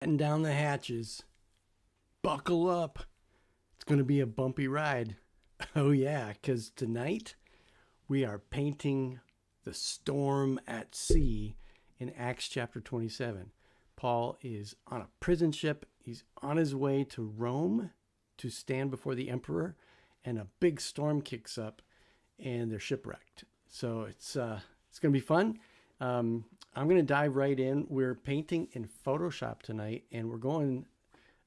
And down the hatches. Buckle up. It's going to be a bumpy ride. Oh, yeah, because tonight we are painting the storm at sea in Acts chapter 27. Paul is on a prison ship. He's on his way to Rome to stand before the emperor, and a big storm kicks up, and they're shipwrecked. So it's going to be fun. I'm going to dive right in. We're painting in Photoshop tonight, and we're going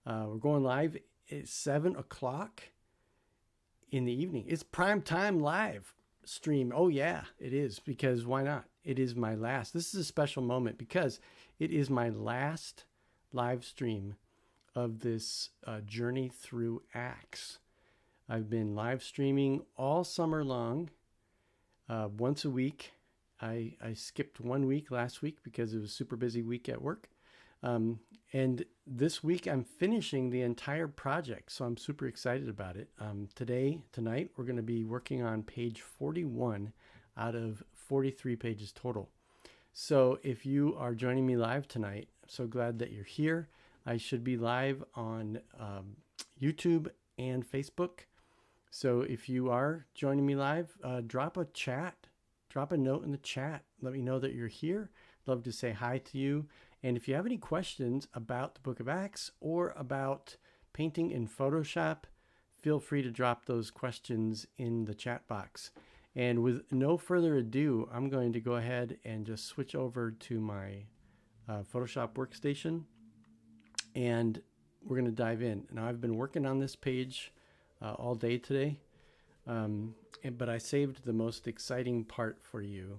live at 7 o'clock in the evening. It's prime time live stream. Oh yeah, it is, because why not? It is my last. This is a special moment because it is my last live stream of this journey through Acts. I've been live streaming all summer long, once a week. I skipped 1 week last week because it was a super busy week at work. And this week I'm finishing the entire project, so I'm super excited about it. Tonight, we're going to be working on page 41 out of 43 pages total. So if you are joining me live tonight, I'm so glad that you're here. I should be live on YouTube and Facebook. So if you are joining me live, drop a note in the chat. Let me know that you're here. Love to say hi to you. And if you have any questions about the book of Acts or about painting in Photoshop, feel free to drop those questions in the chat box. And with no further ado, I'm going to go ahead and just switch over to my Photoshop workstation, and we're going to dive in. Now, I've been working on this page all day today, but I saved the most exciting part for you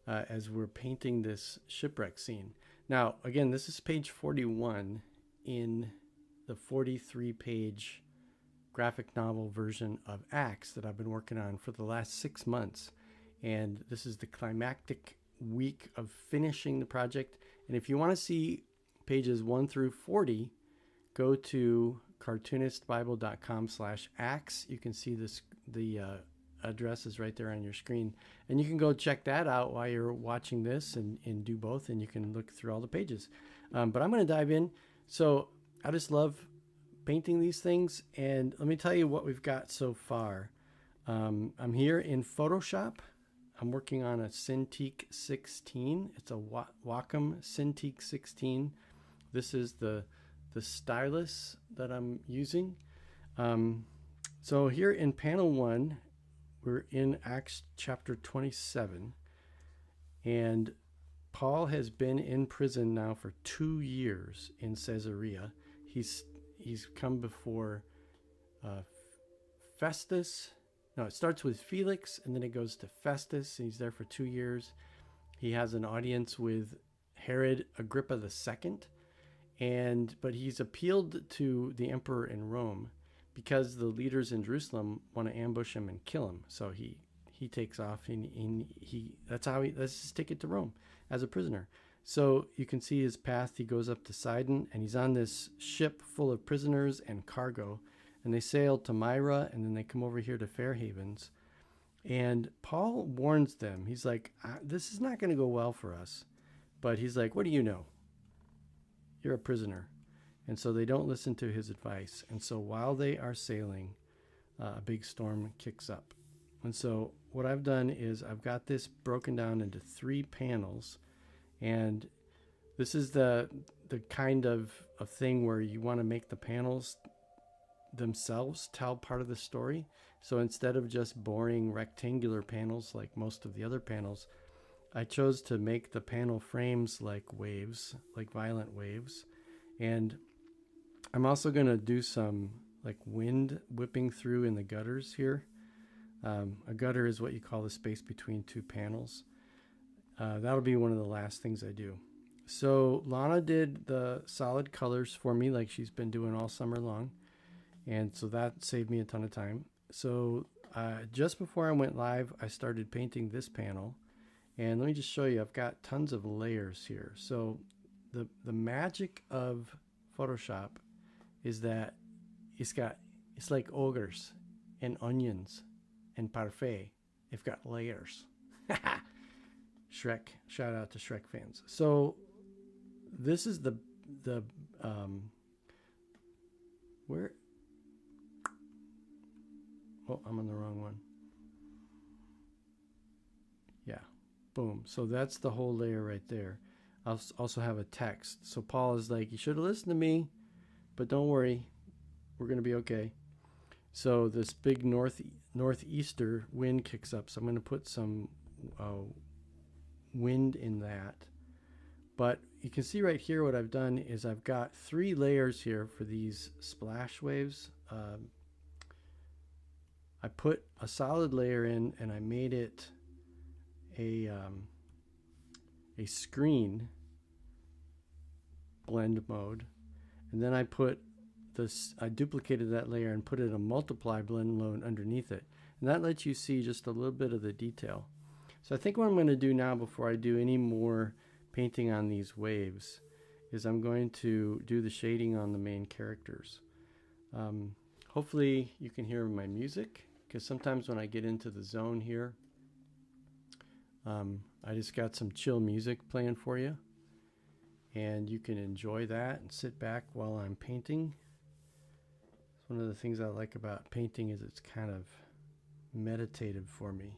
as we're painting this shipwreck scene. Now, again, this is page 41 in the 43-page graphic novel version of Acts that I've been working on for the last 6 months. And this is the climactic week of finishing the project. And if you want to see pages 1 through 40, go to cartoonistbible.com/Acts. You can see the address is right there on your screen, and you can go check that out while you're watching this and do both, and you can look through all the pages. But I'm going to dive in. So I just love painting these things, and let me tell you what we've got so far. I'm here in Photoshop. I'm working on a Cintiq 16. It's a Wacom Cintiq 16. This is the stylus that I'm using. So here in panel 1, we're in Acts chapter 27, and Paul has been in prison now for 2 years in Caesarea. He's come before Festus. No, it starts with Felix, and then it goes to Festus, and he's there for 2 years. He has an audience with Herod Agrippa II, but he's appealed to the emperor in Rome because the leaders in Jerusalem want to ambush him and kill him. So he takes off, and that's his ticket to Rome as a prisoner. So you can see his path. He goes up to Sidon, and he's on this ship full of prisoners and cargo, and they sail to Myra, and then they come over here to Fair Havens. And Paul warns them. He's like, this is not going to go well for us. But he's like, what do you know? You're a prisoner. And so they don't listen to his advice. And so while they are sailing, a big storm kicks up. And so what I've done is I've got this broken down into 3 panels. And this is the kind of a thing where you want to make the panels themselves tell part of the story. So instead of just boring rectangular panels like most of the other panels, I chose to make the panel frames like waves, like violent waves. And I'm also going to do some like wind whipping through in the gutters here. A gutter is what you call the space between 2 panels. That'll be one of the last things I do. So Lana did the solid colors for me like she's been doing all summer long. And so that saved me a ton of time. So just before I went live, I started painting this panel. And let me just show you, I've got tons of layers here. So the magic of Photoshop is that it's like ogres and onions and parfait. They've got layers. Shrek, shout out to Shrek fans. So this is the where? Oh, I'm on the wrong one. Yeah, boom. So that's the whole layer right there. I'll also have a text. So Paul is like, you should have listened to me, but don't worry, we're going to be okay. So this big northeaster wind kicks up. So I'm going to put some wind in that. But you can see right here what I've done is I've got 3 layers here for these splash waves. I put a solid layer in and I made it a screen blend mode, and then I duplicated that layer and put it in a multiply blend mode underneath it, and that lets you see just a little bit of the detail. So I think what I'm going to do now, before I do any more painting on these waves, is I'm going to do the shading on the main characters. Hopefully you can hear my music, because sometimes when I get into the zone here, I just got some chill music playing for you, and you can enjoy that and sit back while I'm painting. It's one of the things I like about painting, is it's kind of meditative for me.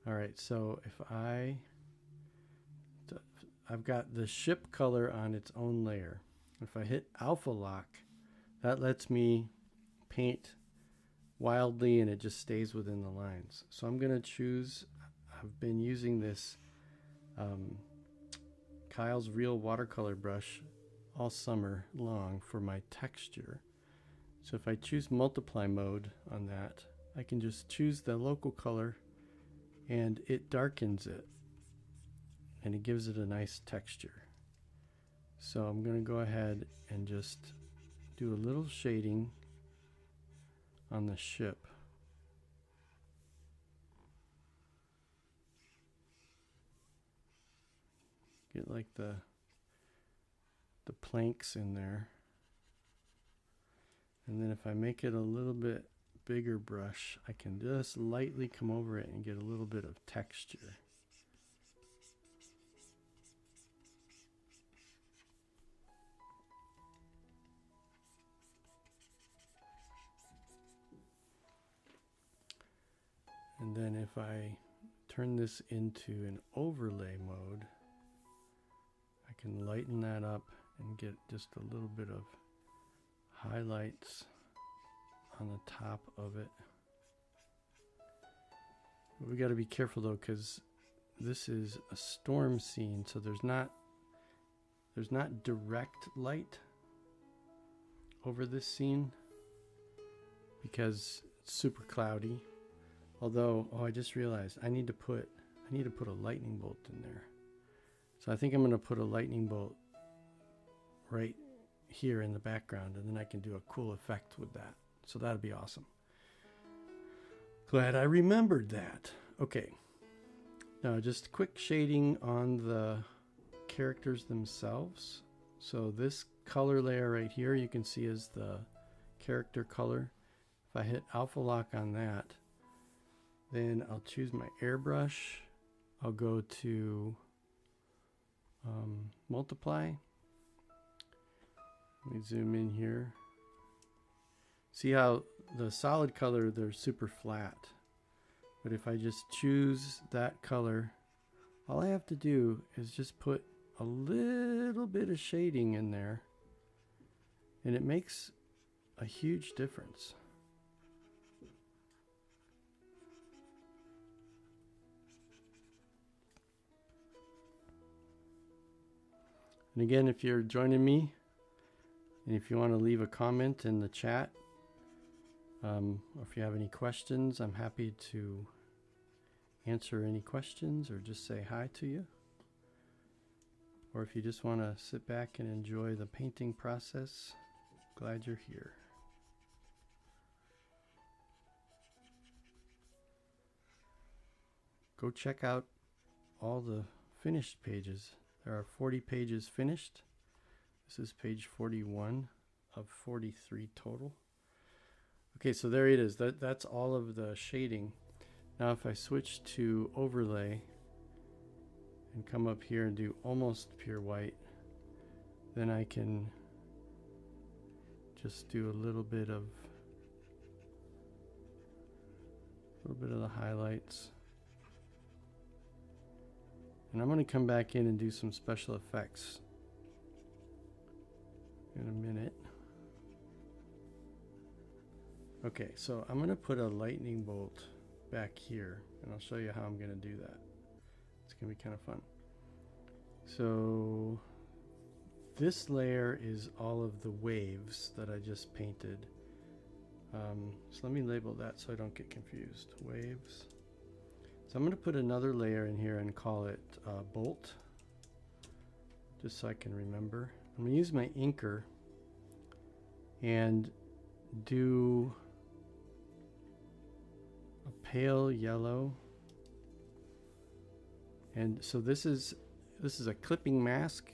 All right, so if I've got the ship color on its own layer. If I hit alpha lock, that lets me paint wildly and it just stays within the lines. So I'm going to choose, I've been using this Kyle's Real watercolor brush all summer long for my texture. So if I choose multiply mode on that, I can just choose the local color and it darkens it and it gives it a nice texture. So I'm going to go ahead and just do a little shading on the ship. Get like the planks in there. And then if I make it a little bit bigger brush, I can just lightly come over it and get a little bit of texture. And then if I turn this into an overlay mode, I can lighten that up and get just a little bit of highlights on the top of it. But we got to be careful though, because this is a storm scene, so there's not direct light over this scene because it's super cloudy. Although, I just realized I need to put a lightning bolt in there. So I think I'm going to put a lightning bolt right here in the background, and then I can do a cool effect with that. So that'd be awesome. Glad I remembered that. Okay. Now just quick shading on the characters themselves. So this color layer right here, you can see is the character color. If I hit alpha lock on that, then I'll choose my airbrush. I'll go to multiply. Let me zoom in here. See how the solid color, they're super flat. But if I just choose that color, all I have to do is just put a little bit of shading in there, and it makes a huge difference. And again, if you're joining me, and if you want to leave a comment in the chat, or if you have any questions, I'm happy to answer any questions or just say hi to you. Or if you just want to sit back and enjoy the painting process, glad you're here. Go check out all the finished pages. There are 40 pages finished. This is page 41 of 43 total. Okay, so there it is. That's all of the shading. Now if I switch to overlay and come up here and do almost pure white, then I can just do a little bit of the highlights. And I'm going to come back in and do some special effects in a minute. Okay, so I'm going to put a lightning bolt back here, and I'll show you how I'm going to do that. It's going to be kind of fun. So this layer is all of the waves that I just painted. So let me label that so I don't get confused. Waves. So I'm going to put another layer in here and call it bolt, just so I can remember. I'm going to use my inker and do a pale yellow. And so this is a clipping mask.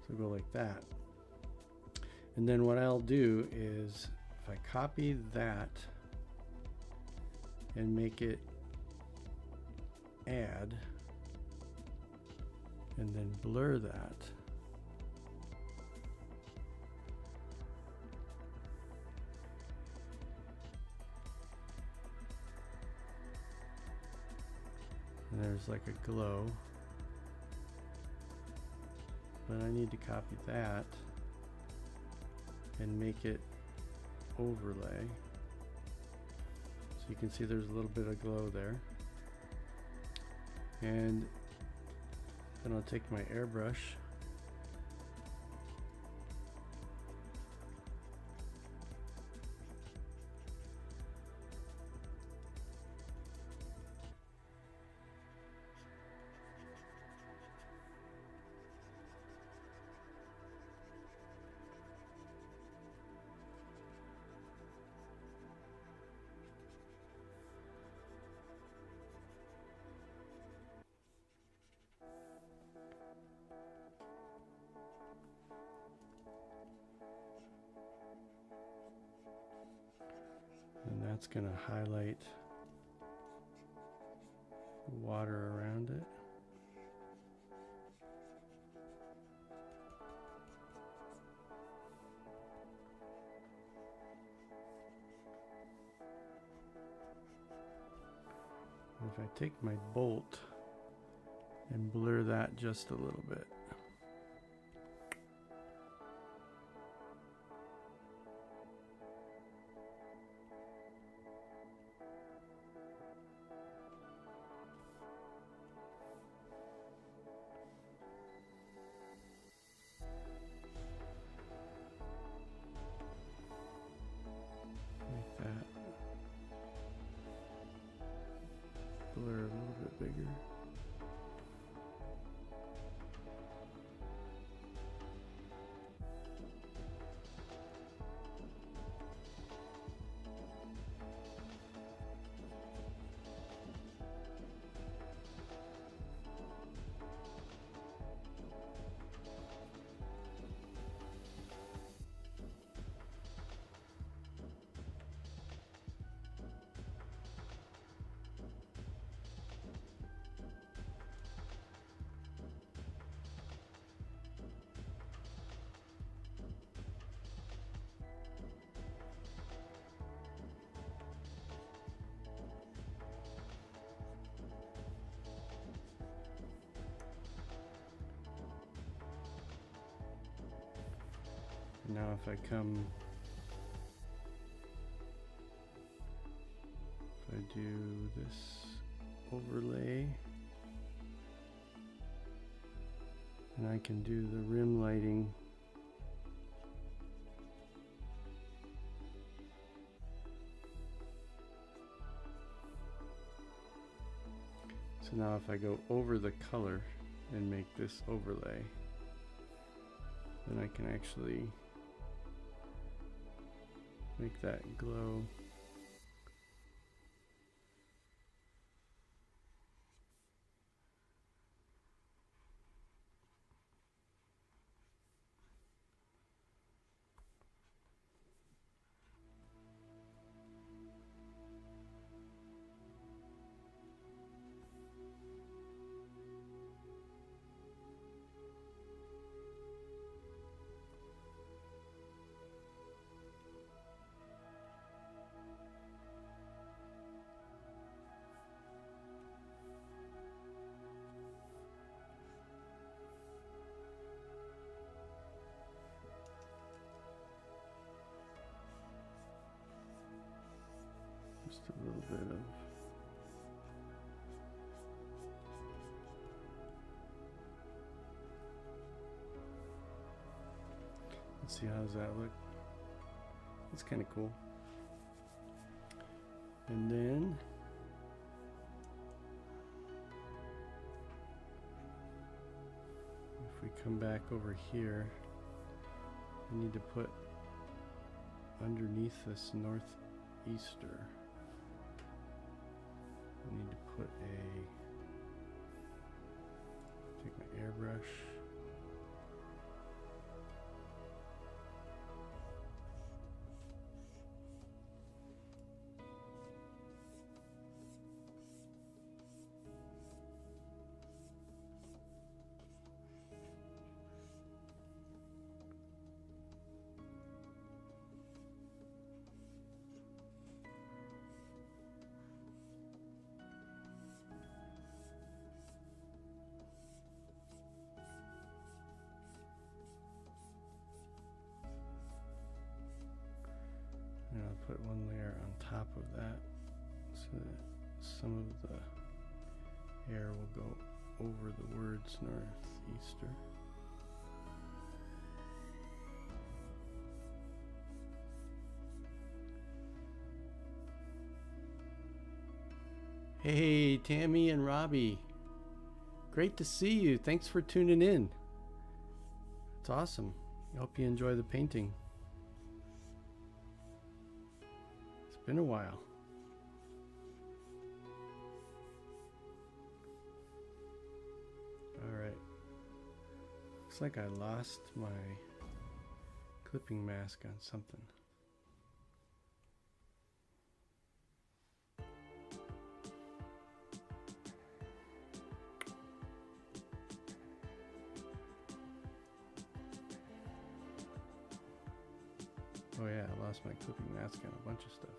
So go like that. And then what I'll do is if I copy that and make it add and then blur that. And there's like a glow. But I need to copy that and make it overlay. So you can see there's a little bit of glow there. And then I'll take my airbrush and that's going to highlight the water around it. And if I take my bolt and blur that just a little bit. Like that. Blur a little bit bigger. Now if I do this overlay, and I can do the rim lighting. So now if I go over the color and make this overlay, then I can actually make that glow. Just a little bit of let's see, how does that look? It's kind of cool. And then if we come back over here, we need to put underneath this northeaster, we need to put take my airbrush. And I'll put one layer on top of that so that some of the air will go over the words northeaster. Hey, Tammy and Robbie. Great to see you. Thanks for tuning in. It's awesome. I hope you enjoy the painting. Been a while. All right. Looks like I lost my clipping mask on something. Oh yeah, I lost my clipping mask on a bunch of stuff.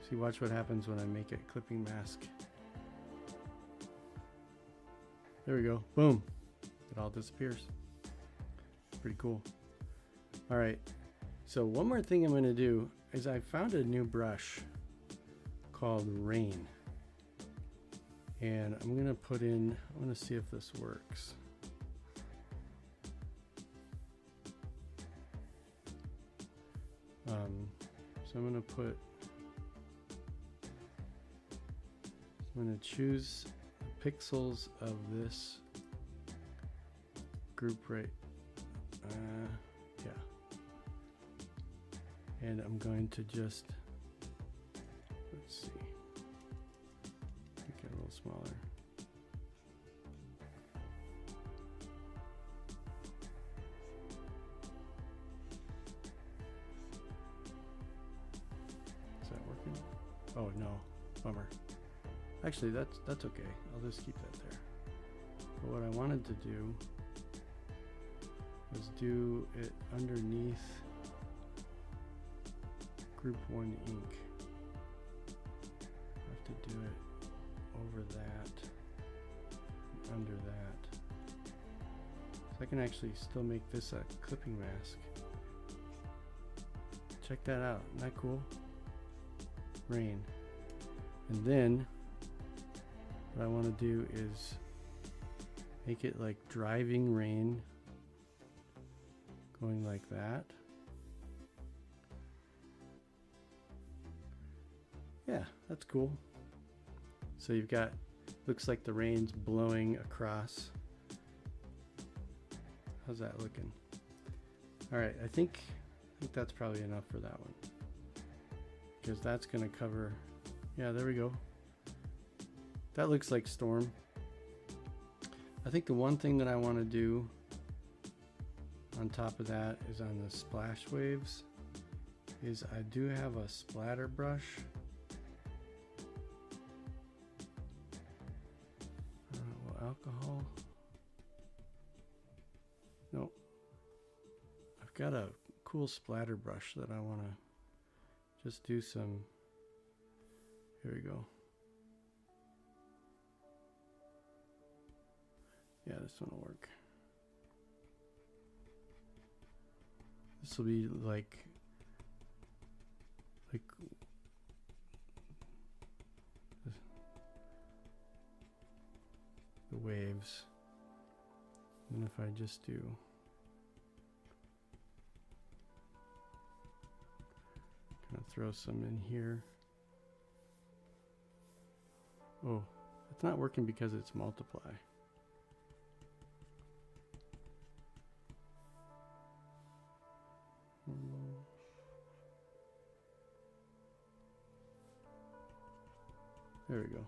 See, watch what happens when I make a clipping mask. There we go. Boom. It all disappears. Pretty cool. All right. So one more thing I'm going to do is I found a new brush called Rain. And I'm going to put in, I want to see if this works. So I'm going to put, I'm going to choose the pixels of this group right, yeah. And I'm going to just, let's see, make it a little smaller. Oh no, bummer. Actually, that's okay. I'll just keep that there. But what I wanted to do was do it underneath Group 1 ink. I have to do it over that, under that. So I can actually still make this a clipping mask. Check that out. Isn't that cool? Rain. And then what I want to do is make it like driving rain, going like that. Yeah, that's cool. So you've got, looks like the rain's blowing across. How's that looking? All right, I think that's probably enough for that one, because that's going to cover, yeah, there we go. That looks like storm. I think the one thing that I want to do on top of that is on the splash waves is I do have a splatter brush. Alcohol. Nope. I've got a cool splatter brush that I want to just do some. Here we go. Yeah, this one will work. This will be like I just do kind of throw some in here. Oh, it's not working because it's multiply. There we go.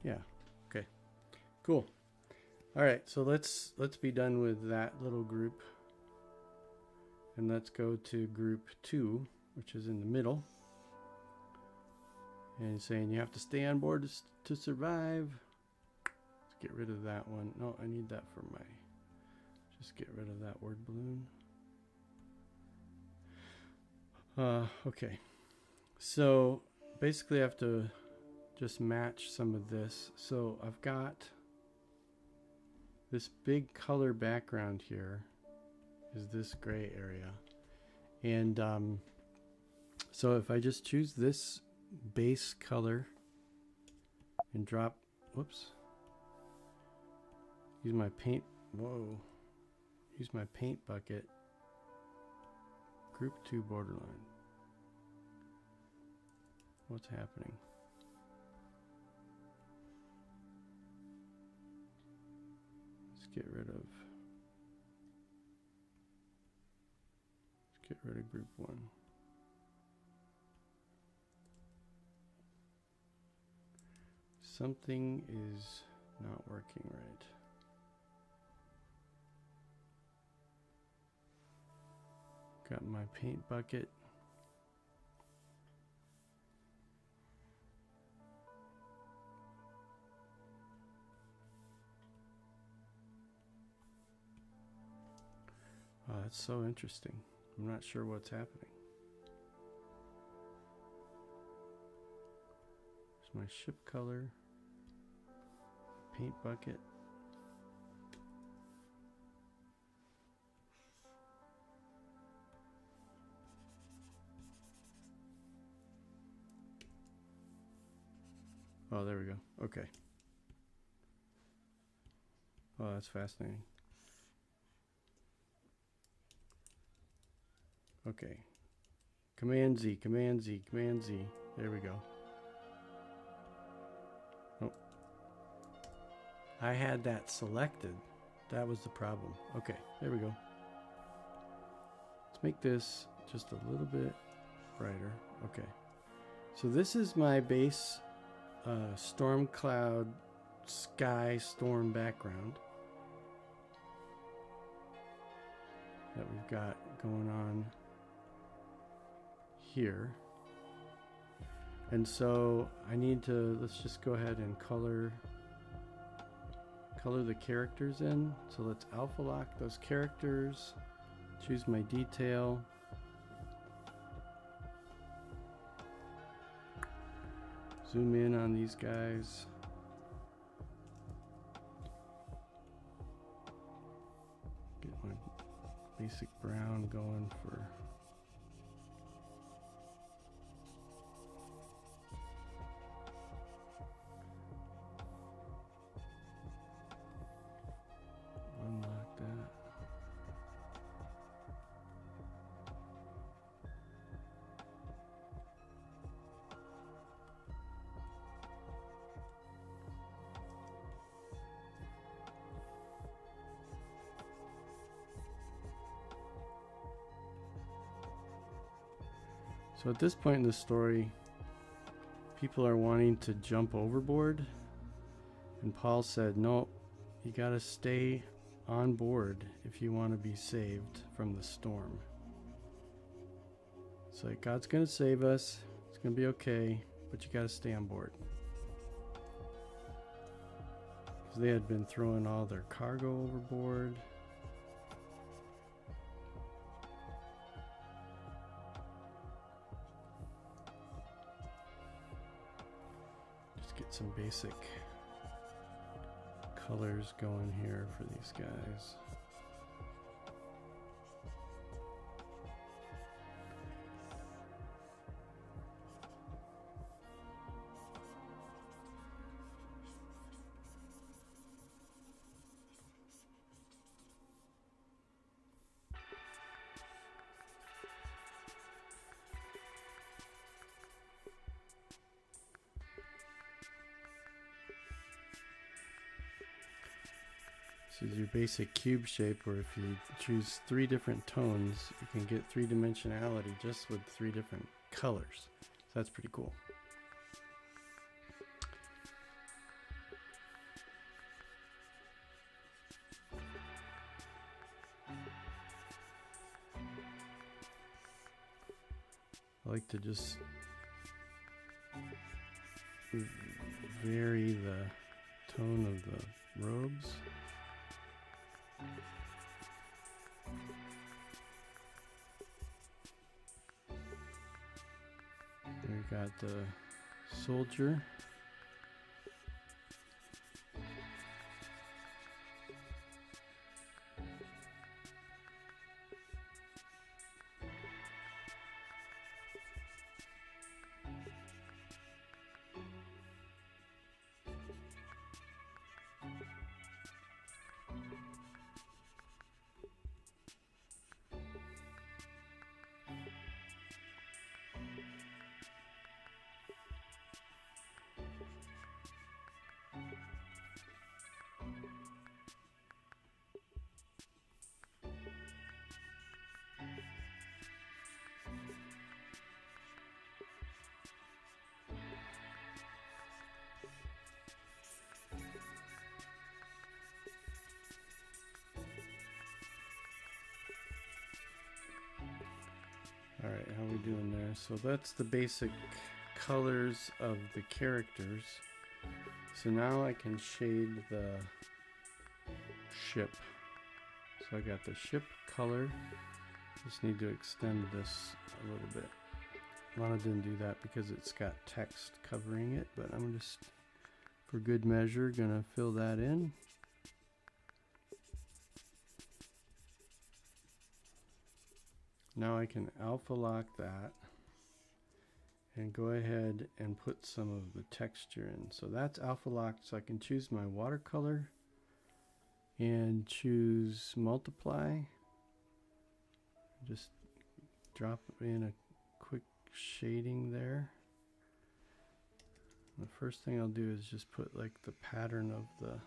Yeah. Okay. Cool. All right. So let's be done with that little group, and let's go to group 2, which is in the middle, and saying you have to stay on board to survive. Let's get rid of that one. No, I need that for my. Just get rid of that word balloon. Okay. So basically, I have to just match some of this. So I've got this big color background here is this gray area. And so if I just choose this base color and drop, whoops, use my paint, use my paint bucket, group 2 borderline. What's happening? Get rid of group 1. Something is not working right. Got my paint bucket. Oh, that's so interesting. I'm not sure what's happening. There's my ship color, paint bucket. Oh, there we go. Okay. Oh, that's fascinating. Okay. Command Z, Command Z, Command Z. There we go. Oh. I had that selected. That was the problem. Okay, there we go. Let's make this just a little bit brighter. Okay. So this is my base storm cloud sky storm background that we've got going on here. And so I need to, let's just go ahead and color the characters in. So let's alpha lock those characters, choose my detail, zoom in on these guys, get my basic brown going for unlock that. So at this point in the story, people are wanting to jump overboard, and Paul said, no, you gotta stay on board if you want to be saved from the storm. It's like, God's gonna save us, it's gonna be okay, but you gotta stay on board. Because they had been throwing all their cargo overboard. Get some basic colors going here for these guys. This is your basic cube shape, where if you choose 3 different tones, you can get 3-dimensionality just with 3 different colors. So that's pretty cool. I like to just vary the tone of the robes. We've got the soldier. All right, how are we doing there? So that's the basic colors of the characters. So now I can shade the ship. So I got the ship color. Just need to extend this a little bit. Lana didn't do that because it's got text covering it, but I'm just, for good measure, gonna fill that in. Now I can alpha lock that and go ahead and put some of the texture in. So that's alpha locked, so I can choose my watercolor and choose multiply. Just drop in a quick shading there. The first thing I'll do is just put like the pattern of the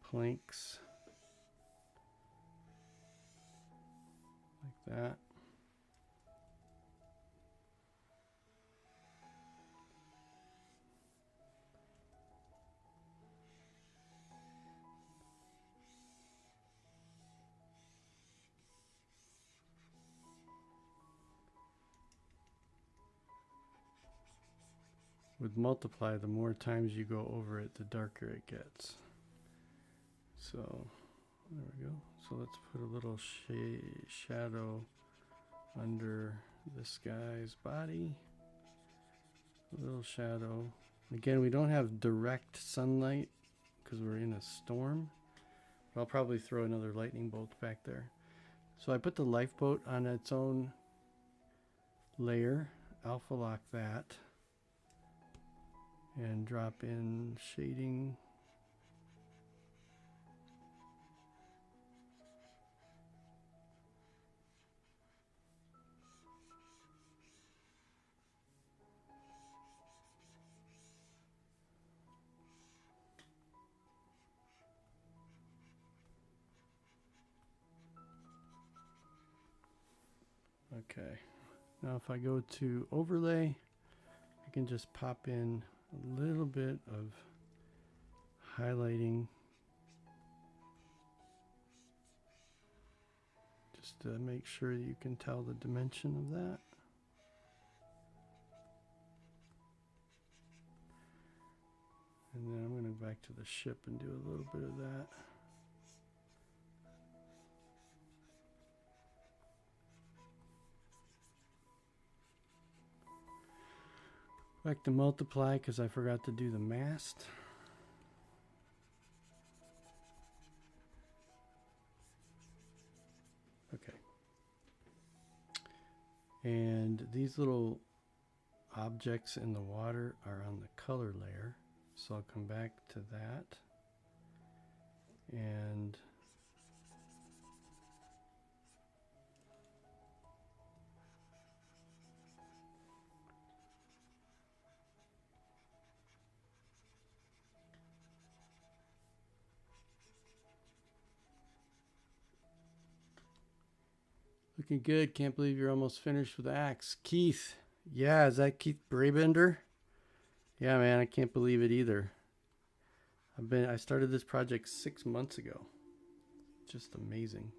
planks. Like that. With multiply, the more times you go over it, the darker it gets. So there we go. So let's put a little shadow under this guy's body. A little shadow. Again, we don't have direct sunlight because we're in a storm. But I'll probably throw another lightning bolt back there. So I put the lifeboat on its own layer, alpha lock that, and drop in shading. Okay, now if I go to overlay, I can just pop in a little bit of highlighting just to make sure you can tell the dimension of that. And then I'm going to go back to the ship and do a little bit of that. Back to multiply because I forgot to do the mast. Okay. And these little objects in the water are on the color layer. So I'll come back to that. And Looking good. Can't believe you're almost finished with the axe. Keith. Yeah, is that Keith Brabender? Yeah, man, I can't believe it either. I started this project 6 months ago. Just amazing.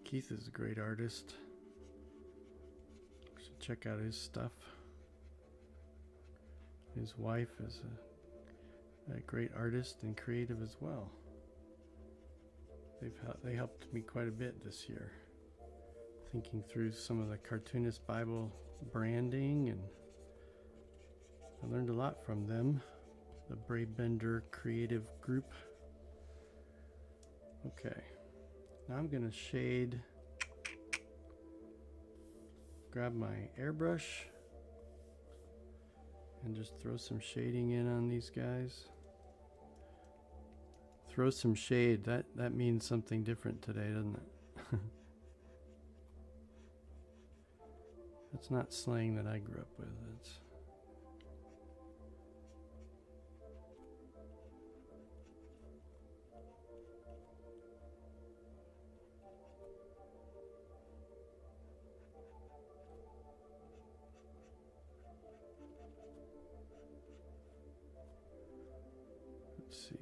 Keith is a great artist. You should check out his stuff. His wife is a great artist and creative as well. They helped me quite a bit this year, thinking through some of the Cartoonist Bible branding, and I learned a lot from them, the Brabender Creative Group. Okay, now I'm gonna shade, grab my airbrush and just throw some shading in on these guys. Throw some shade, that means something different today, doesn't it? That's not slang that I grew up with. Let's see.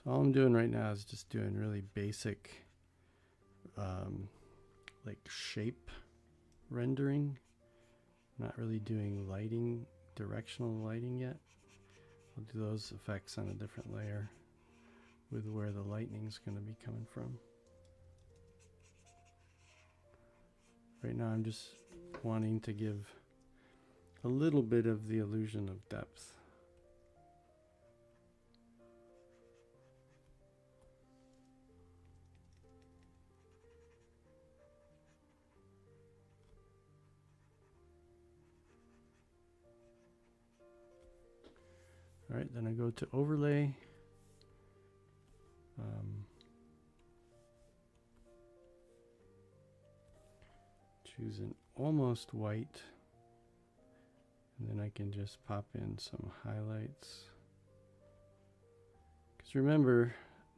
So all I'm doing right now is just doing really basic like shape rendering. I'm not really doing lighting, directional lighting yet. I'll do those effects on a different layer with where the lightning's going to be coming from. Right now I'm just wanting to give a little bit of the illusion of depth. All right, then I go to overlay. Choose an almost white, and then I can just pop in some highlights. Because remember,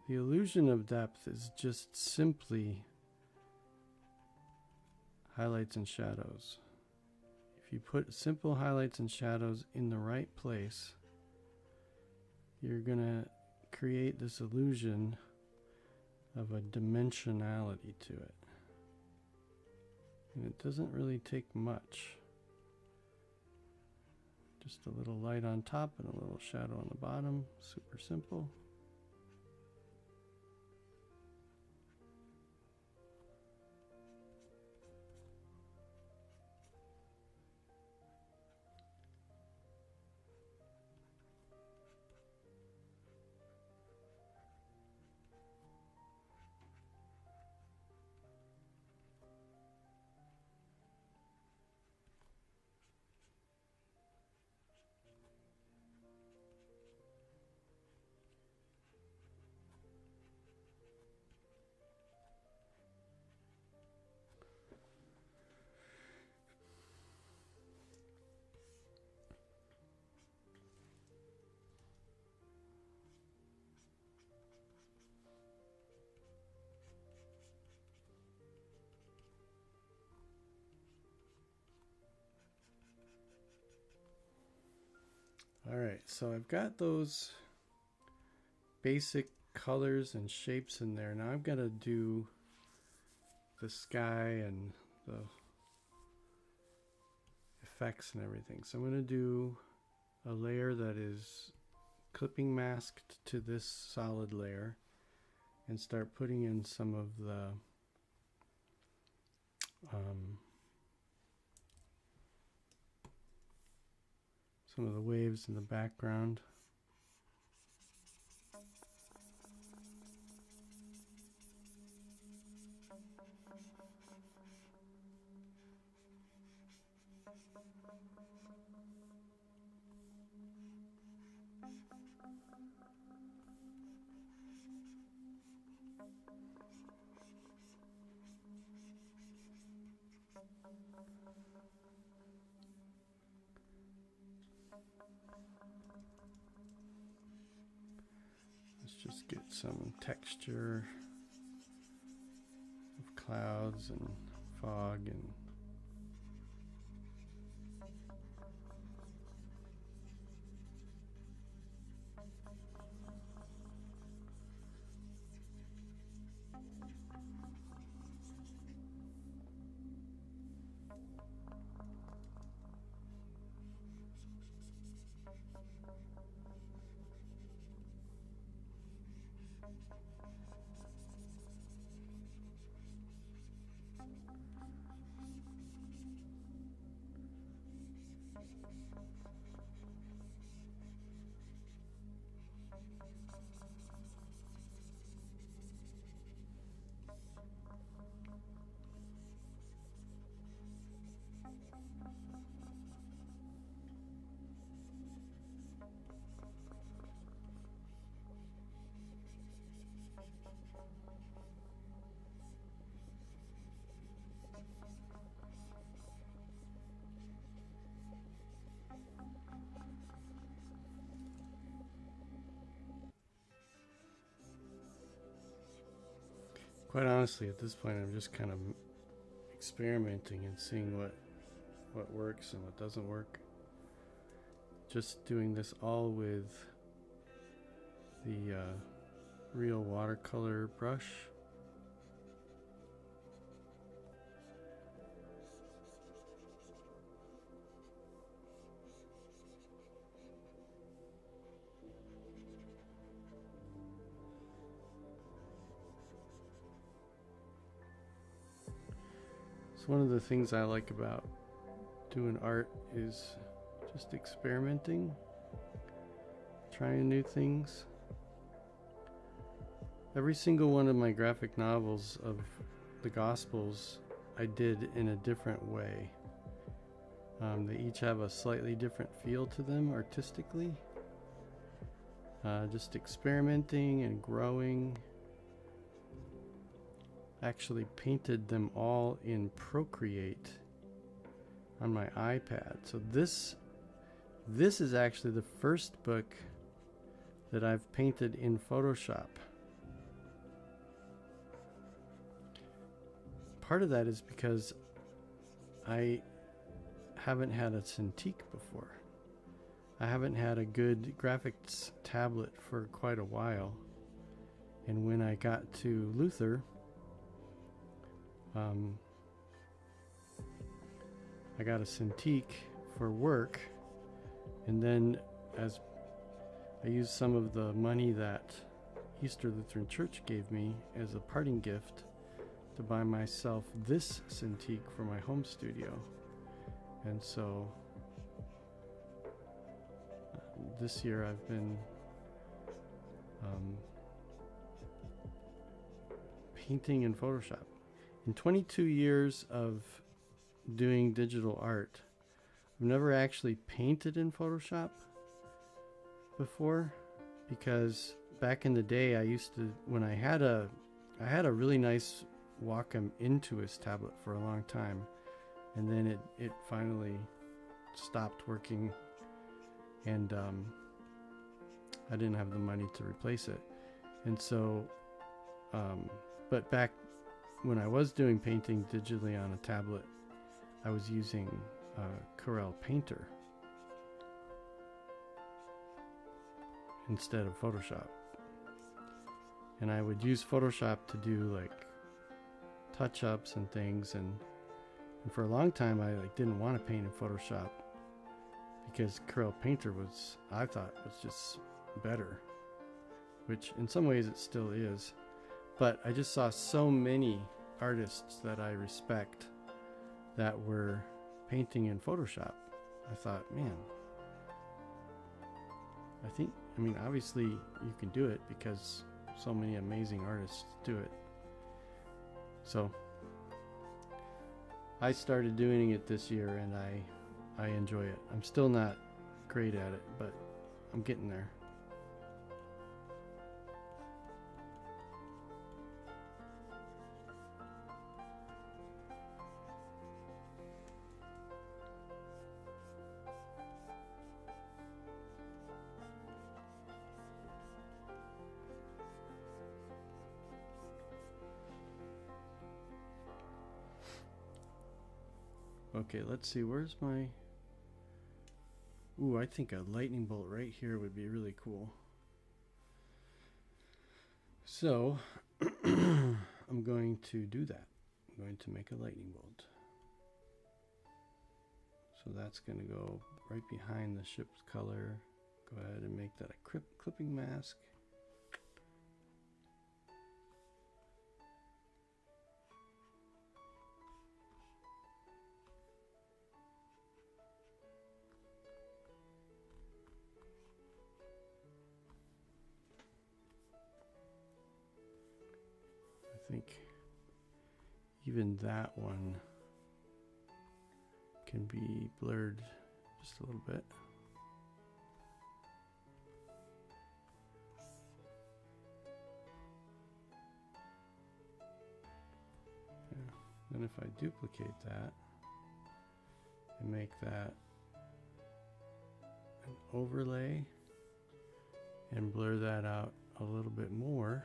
the illusion of depth is just simply highlights and shadows. If you put simple highlights and shadows in the right place, you're gonna create this illusion of a dimensionality to it. And it doesn't really take much. Just a little light on top and a little shadow on the bottom. Super simple. All right, so I've got those basic colors and shapes in there. Now I've got to do the sky and the effects and everything. So I'm going to do a layer that is clipping masked to this solid layer and start putting in some of the some of the waves in the background. Let's just get some texture of clouds and fog and quite honestly, at this point, I'm just kind of experimenting and seeing what works and what doesn't work. Just doing this all with the real watercolor brush. So one of the things I like about doing art is just experimenting, trying new things. Every single one of my graphic novels of the Gospels I did in a different way. They each have a slightly different feel to them artistically. Just experimenting and growing. Actually painted them all in Procreate on my iPad. So this is actually the first book that I've painted in Photoshop. Part of that is because I haven't had a Cintiq before. I haven't had a good graphics tablet for quite a while. And when I got to Luther, I got a Cintiq for work, and then as I used some of the money that Easter Lutheran Church gave me as a parting gift to buy myself this Cintiq for my home studio. And so this year I've been painting in Photoshop. In 22 years of doing digital art, I've never actually painted in Photoshop before, because back in the day I used to, when I had a really nice Wacom Intuos tablet for a long time, and then it finally stopped working, and I didn't have the money to replace it. And so but back when I was doing painting digitally on a tablet, I was using Corel Painter instead of Photoshop. And I would use Photoshop to do like touch-ups and things, and for a long time I didn't want to paint in Photoshop because Corel Painter I thought was just better, which in some ways it still is. But I just saw so many artists that I respect that were painting in Photoshop. I thought, man, I mean, obviously you can do it because so many amazing artists do it. So I started doing it this year, and I enjoy it. I'm still not great at it, but I'm getting there. Okay, let's see, where's my... Ooh, I think a lightning bolt right here would be really cool. So, I'm going to do that. I'm going to make a lightning bolt. So that's going to go right behind the ship's color. Go ahead and make that a clipping mask. I think even that one can be blurred just a little bit. Yeah. Then if I duplicate that and make that an overlay and blur that out a little bit more,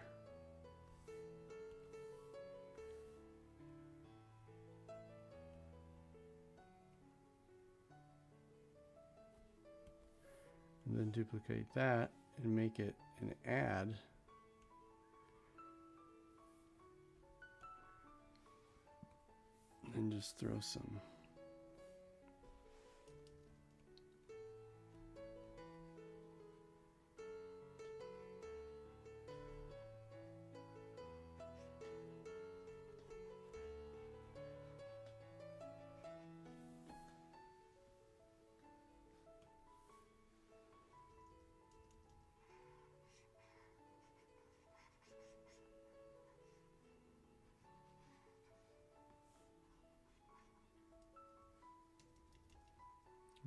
and then duplicate that and make it an add, and just throw some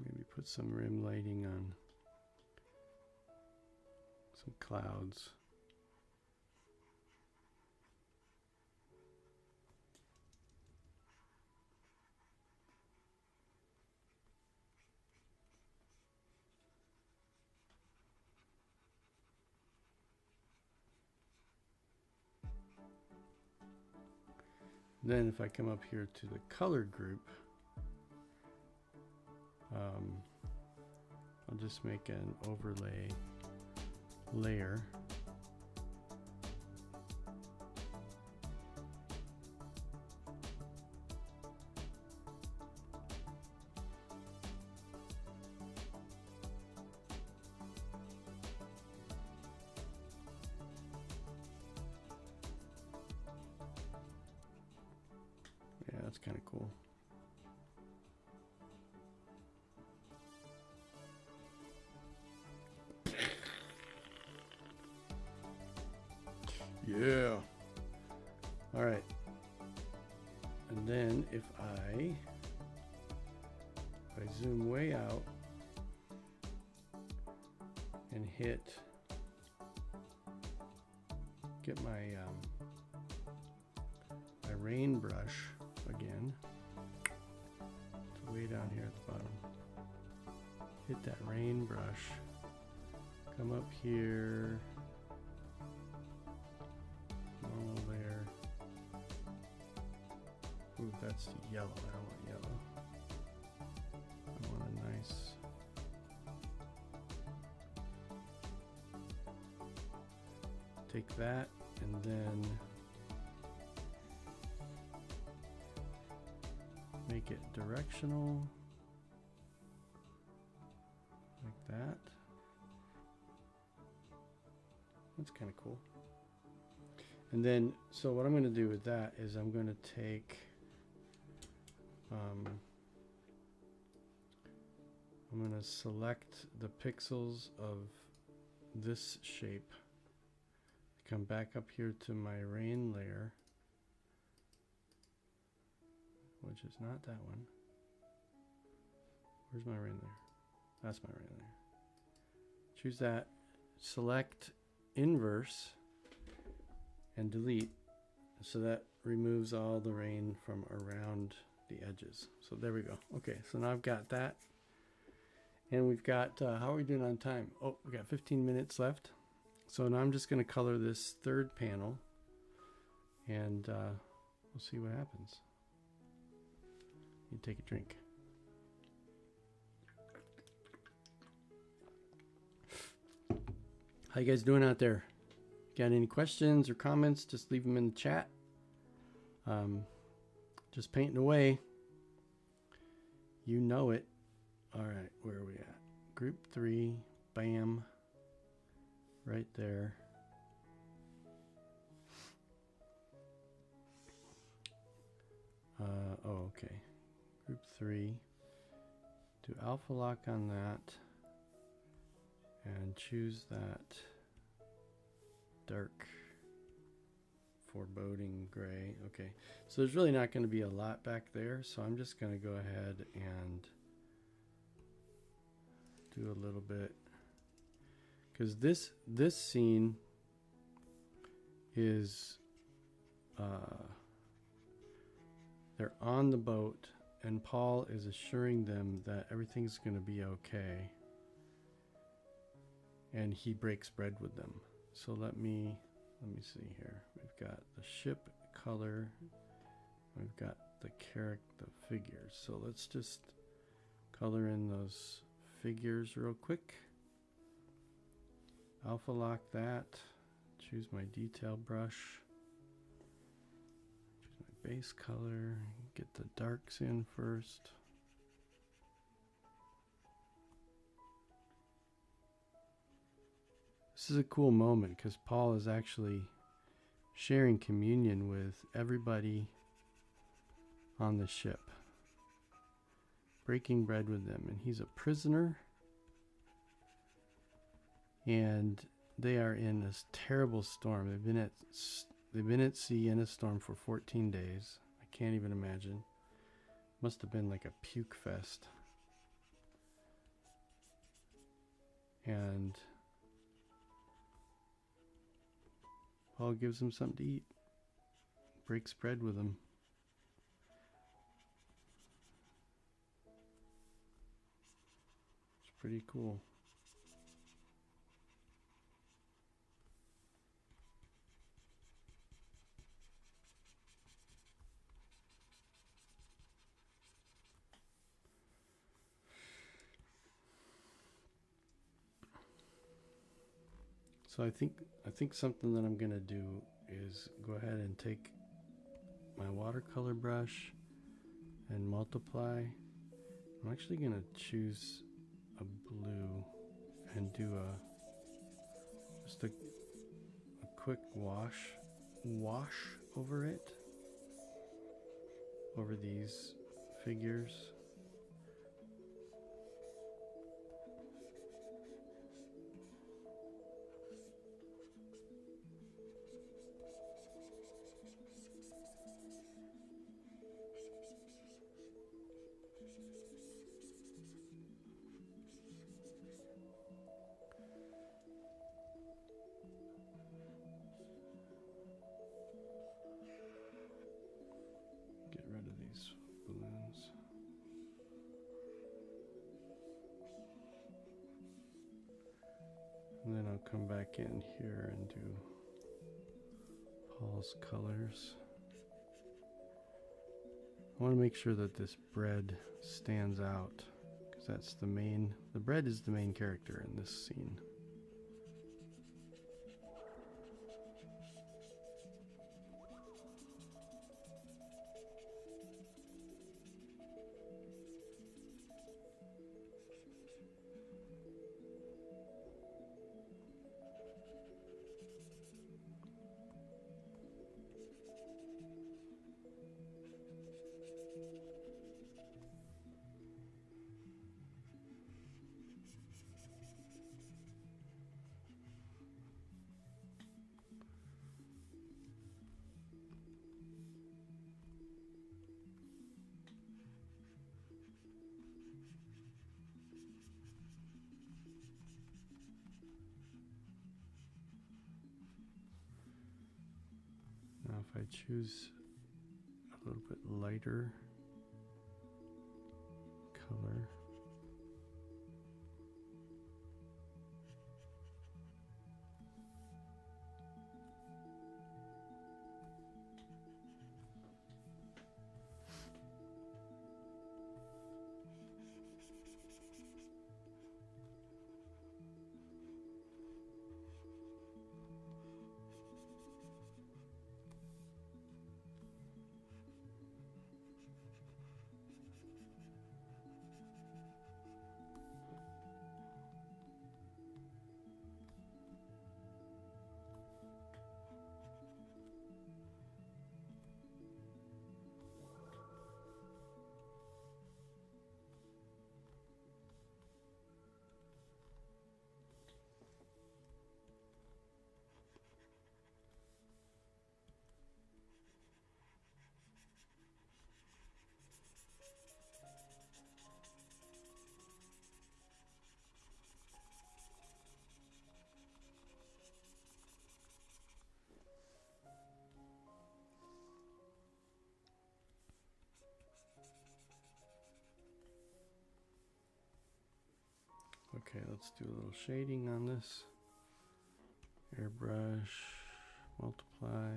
maybe put some rim lighting on some clouds. Then if I come up here to the color group, I'll just make an overlay layer. Yeah, that's kind of cool. Yeah. All right. And then if I zoom way out and get my my rain brush again, it's way down here at the bottom. Hit that rain brush. Come up here. Normal layer. Ooh, that's yellow. I don't want yellow. I want a nice. Take that and then make it directional. Like that. That's kind of cool. And then, so what I'm going to do with that is I'm going to take I'm going to select the pixels of this shape. Come back up here to my rain layer, which is not that one. Where's my rain layer? That's my rain layer. Choose that, select inverse, and delete. So that removes all the rain from around the edges. So there we go. Okay, so now I've got that. And we've got, how are we doing on time? Oh, we got 15 minutes left. So now I'm just going to color this third panel, and we'll see what happens. You take a drink. How you guys doing out there? Got any questions or comments? Just leave them in the chat. Just painting away. You know it. All right, where are we at? Group 3, bam, right there. Oh, okay. Group 3. Do alpha lock on that, and choose that dark foreboding gray. Okay, so there's really not going to be a lot back there, so I'm just going to go ahead and do a little bit, because this scene is they're on the boat and Paul is assuring them that everything's going to be okay, and he breaks bread with them. So let me see here. We've got the ship color, we've got the figures. So let's just color in those figures real quick. Alpha lock that. Choose my detail brush. Choose my base color. Get the darks in first. This is a cool moment because Paul is actually sharing communion with everybody on the ship, breaking bread with them, and he's a prisoner, and they are in this terrible storm. They've been at sea in a storm for 14 days. I can't even imagine. Must have been like a puke fest. And Paul gives him something to eat, breaks bread with him. It's pretty cool. So I think something that I'm going to do is go ahead and take my watercolor brush and multiply. I'm actually going to choose a blue and do just a quick wash over it, over these figures. Get rid of these balloons. And then I'll come back in here and do Paul's colors. I want to make sure that this bread stands out, because that's the bread is the main character in this scene. Now if I choose a little bit lighter color. Okay, let's do a little shading on this. Airbrush, multiply.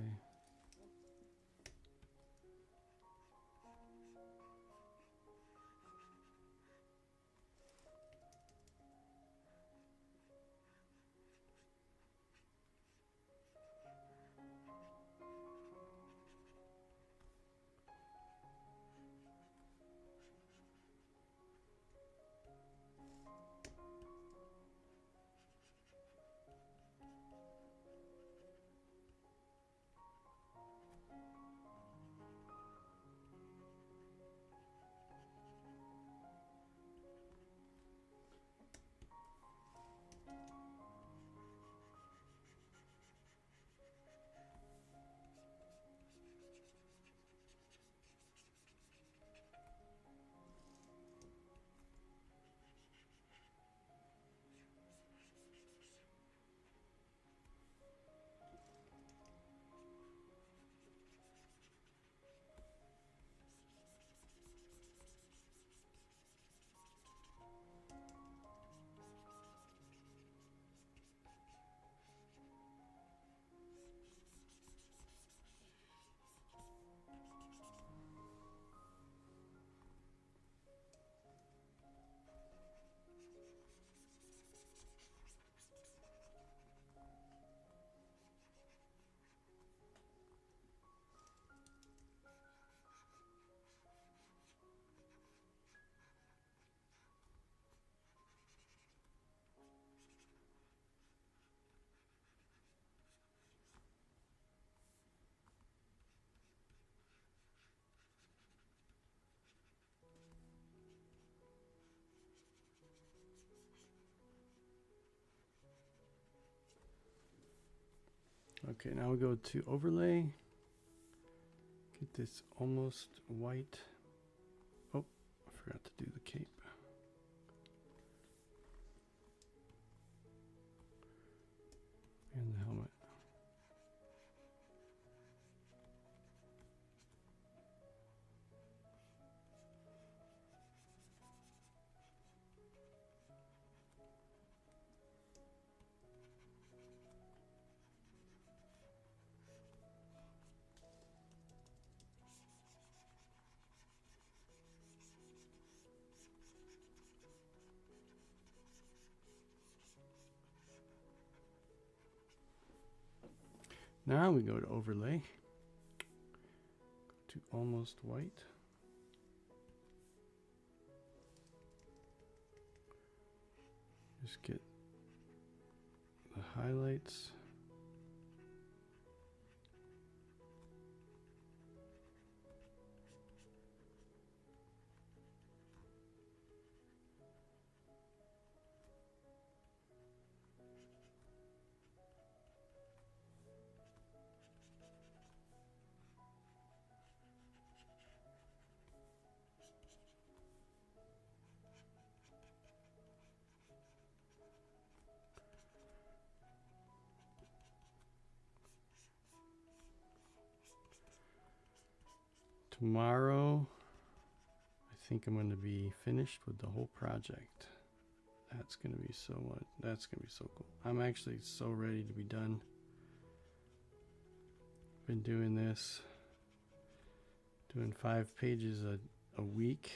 Okay, now we go to overlay. Get this almost white. Oh, I forgot to do the cape. And the helmet. Now we go to overlay. Go to almost white. Just get the highlights. Tomorrow, I think I'm going to be finished with the whole project. That's going to be so much. That's going to be so cool. I'm actually so ready to be done. Been doing this, doing 5 pages a week.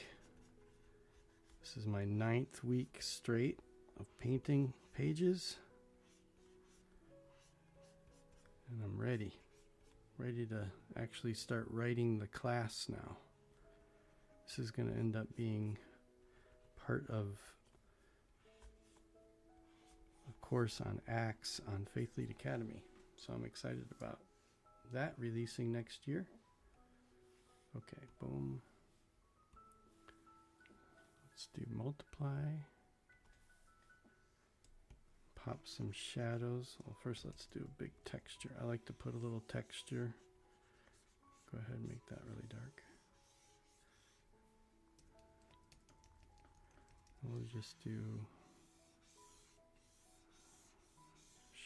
This is my 9th week straight of painting pages. And I'm ready to actually start writing the class now. This is going to end up being part of a course on Acts on Faith Lead Academy. So I'm excited about that releasing next year. Okay, boom. Let's do multiply. Pop some shadows. Well, first let's do a big texture. I like to put a little texture. Go ahead and make that really dark. We'll just do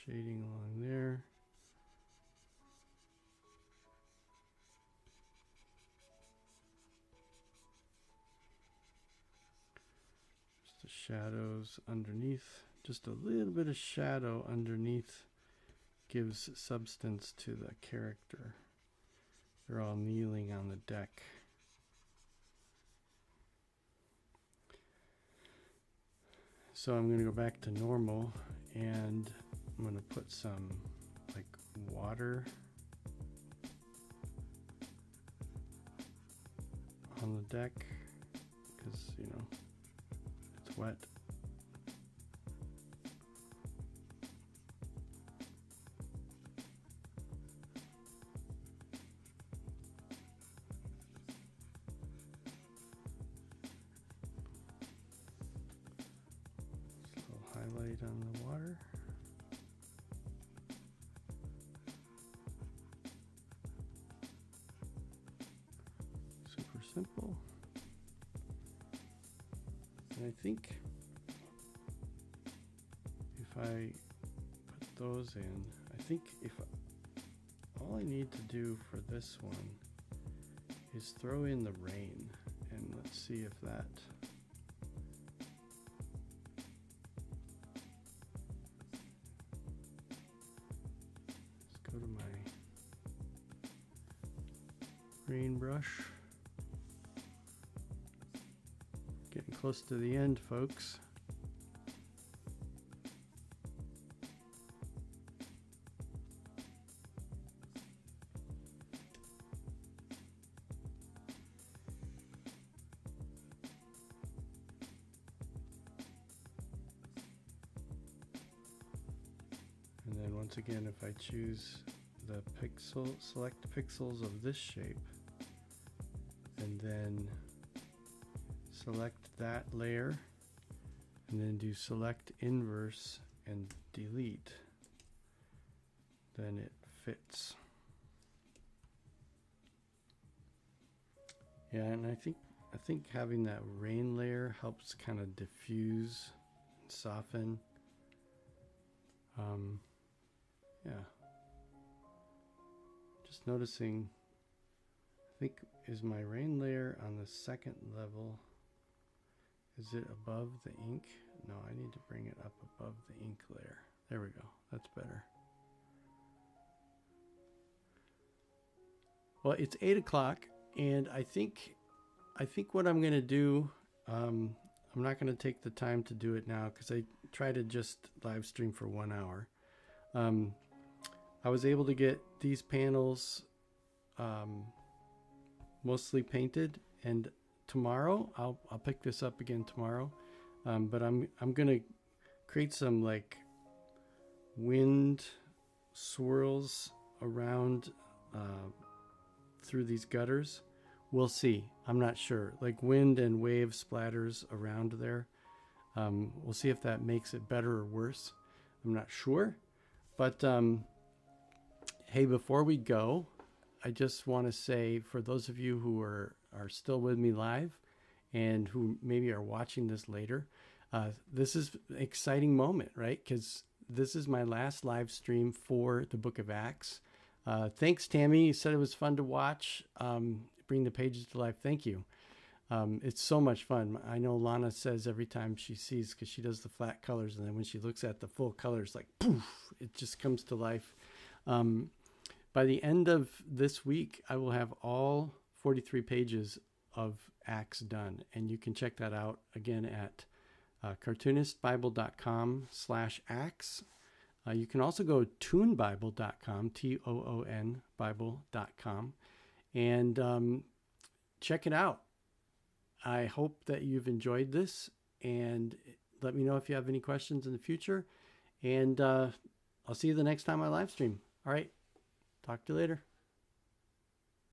shading along there. Just the shadows underneath. Just a little bit of shadow underneath gives substance to the character. They're all kneeling on the deck. So I'm going to go back to normal, and I'm going to put some like water on the deck because, you know, it's wet. Highlight on the water. Super simple. And I think if I put those in, I think if all I need to do for this one is throw in the rain, and let's see if that go to my rain brush. Getting close to the end, folks. And then once again, if I choose the select pixels of this shape, and then select that layer, and then do select inverse and delete, then it fits. Yeah, and I think having that rain layer helps kind of diffuse and soften. Yeah. Just noticing, I think, is my rain layer on the second level? Is it above the ink? No, I need to bring it up above the ink layer. There we go. That's better. Well, it's 8 o'clock, and I think what I'm going to do, I'm not going to take the time to do it now because I try to just live stream for 1 hour. I was able to get these panels mostly painted, and tomorrow I'll pick this up again tomorrow. But I'm gonna create some like wind swirls around through these gutters. We'll see. I'm not sure. Like wind and wave splatters around there. We'll see if that makes it better or worse. I'm not sure. But hey, before we go, I just want to say, for those of you who are still with me live and who maybe are watching this later, this is an exciting moment, right? Because this is my last live stream for the Book of Acts. Thanks, Tammy. You said it was fun to watch. bring the pages to life. Thank you. It's so much fun. I know Lana says every time she sees, because she does the flat colors, and then when she looks at the full colors, like poof, it just comes to life. By the end of this week, I will have all 43 pages of Acts done, and you can check that out again at cartoonistbible.com/Acts. You can also go toonbible.com, TOON Bible.com, and check it out. I hope that you've enjoyed this, and let me know if you have any questions in the future. And I'll see you the next time I live stream. All right. Talk to you later.